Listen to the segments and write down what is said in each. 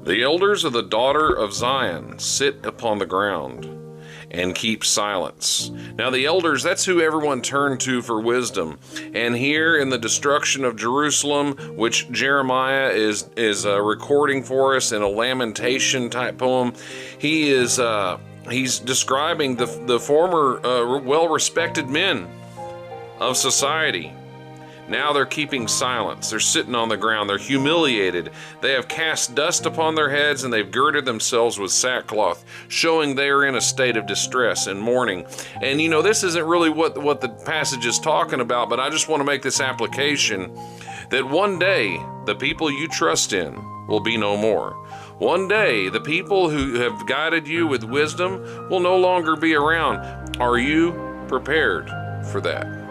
The elders of the daughter of Zion sit upon the ground and keep silence. Now the elders, that's who everyone turned to for wisdom. And here in the destruction of Jerusalem, which Jeremiah is recording for us in a lamentation type poem, he's describing the former well-respected men of society. Now they're keeping silence. They're sitting on the ground. They're humiliated. They have cast dust upon their heads, and they've girded themselves with sackcloth, showing they are in a state of distress and mourning. And you know, this isn't really what the passage is talking about, but I just want to make this application that one day the people you trust in will be no more. One day the people who have guided you with wisdom will no longer be around. Are you prepared for that?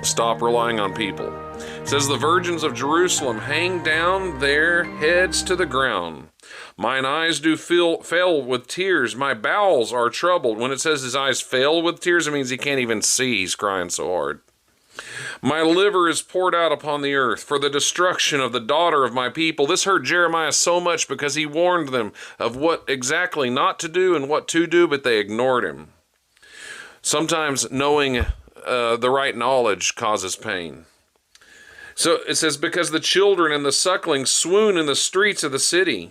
Stop relying on people. It says, the virgins of Jerusalem hang down their heads to the ground. Mine eyes do fail with tears. My bowels are troubled. When it says his eyes fail with tears, it means he can't even see. He's crying so hard. My liver is poured out upon the earth for the destruction of the daughter of my people. This hurt Jeremiah so much because he warned them of what exactly not to do and what to do, but they ignored him. Sometimes knowing the right knowledge causes pain. So it says, because the children and the sucklings swoon in the streets of the city.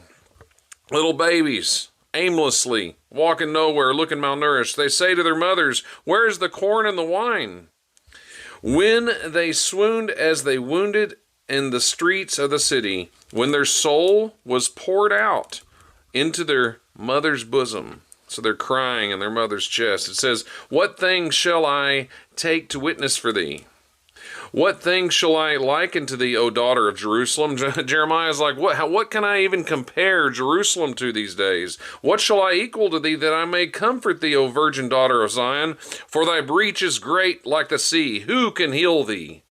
Little babies, aimlessly, walking nowhere, looking malnourished. They say to their mothers, where is the corn and the wine? When they swooned as they wounded in the streets of the city, when their soul was poured out into their mother's bosom. So they're crying in their mother's chest. It says, what things shall I take to witness for thee? What things shall I liken to thee, O daughter of Jerusalem? Jeremiah's like, what can I even compare Jerusalem to these days? What shall I equal to thee that I may comfort thee, O virgin daughter of Zion? For thy breach is great like the sea. Who can heal thee?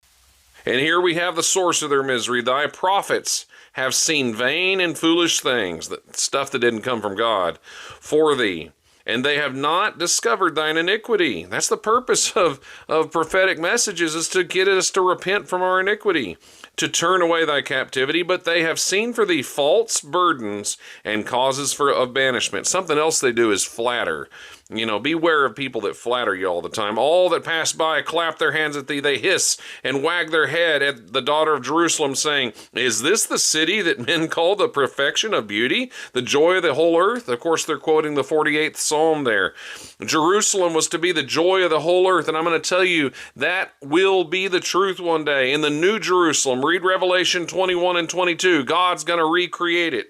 And here we have the source of their misery. Thy prophets have seen vain and foolish things, stuff that didn't come from God, for thee. And they have not discovered thine iniquity. That's the purpose of prophetic messages, is to get us to repent from our iniquity, to turn away thy captivity. But they have seen for thee false burdens and causes of banishment. Something else they do is flatter. You know, beware of people that flatter you all the time. All that pass by clap their hands at thee. They hiss and wag their head at the daughter of Jerusalem, saying, is this the city that men call the perfection of beauty, the joy of the whole earth? Of course, they're quoting the 48th Psalm there. Jerusalem was to be the joy of the whole earth, and I'm going to tell you that will be the truth one day. In the new Jerusalem, read Revelation 21 and 22. God's going to recreate it.